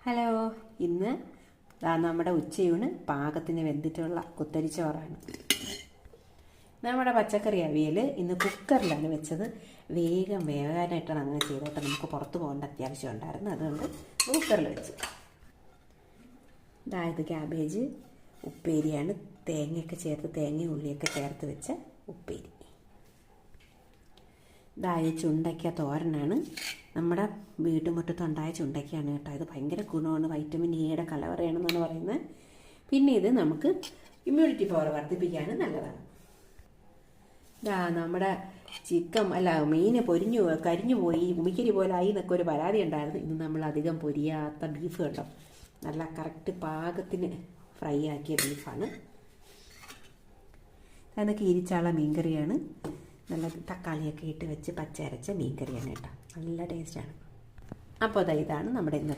Hello, ഇന്ന് നമ്മുടെ ഉച്ചയൂണ് പാകത്തിന് വെന്തിട്ടുള്ള കുത്തരിച്ചോറാണ്. നമ്മുടെ പച്ചക്കറി അവിയൽ ഇന്ന് കുക്കറിലാണ് വെച്ചത്. വേഗം വേകാനായിട്ടാണ് അങ്ങനെ ചെയ്തിട്ട് നമുക്ക് പുറത്ത് പോകേണ്ട അത്യാവശ്യം ഉണ്ടായിരുന്നു. അതുകൊണ്ട് കുക്കറിൽ വെച്ച്. ഇത് ക്യാബേജ് ഉപ്പേരിയാണ്. തേങ്ങയൊക്കെ ചേർത്ത്, തേങ്ങയും ഉള്ളിയൊക്കെ ചേർത്ത് വെച്ച ഉപ്പേരി. ചുണ്ടയ്ക്ക തോരനാണ്. നമ്മുടെ വീട്ടുമുറ്റത്തുണ്ടായ ചുണ്ടയ്ക്കാണ് കേട്ടോ. ഇത് ഭയങ്കര ഗുണമാണ്, വൈറ്റമിൻ ഇയുടെ കലവറയാണെന്നാണ് പറയുന്നത്. പിന്നെ ഇത് നമുക്ക് ഇമ്മ്യൂണിറ്റി പവർ വർദ്ധിപ്പിക്കാനും നല്ലതാണ്. നമ്മുടെ മീൻ കരിഞ്ഞു പോയി, ഉമിക്കരി പോലെ ആയി എന്നൊക്കെ ഒരു പരാതി ഉണ്ടായിരുന്നു. ഇന്ന് നമ്മൾ അധികം പൊരിയാത്ത ബീഫ് കേട്ടോ, നല്ല കറക്റ്റ് പാകത്തിന് ഫ്രൈ ആക്കിയ ബീഫാണ്. അതൊക്കെ ഇരിച്ചാള മീൻകറിയാണ്. നല്ല തക്കാളിയൊക്കെ ഇട്ട് വെച്ച് പച്ച അരച്ച മീൻകറിയാണ് കേട്ടോ. നല്ല ടേസ്റ്റാണ്. അപ്പോൾ ഇതാണ് നമ്മുടെ ഇന്നത്തെ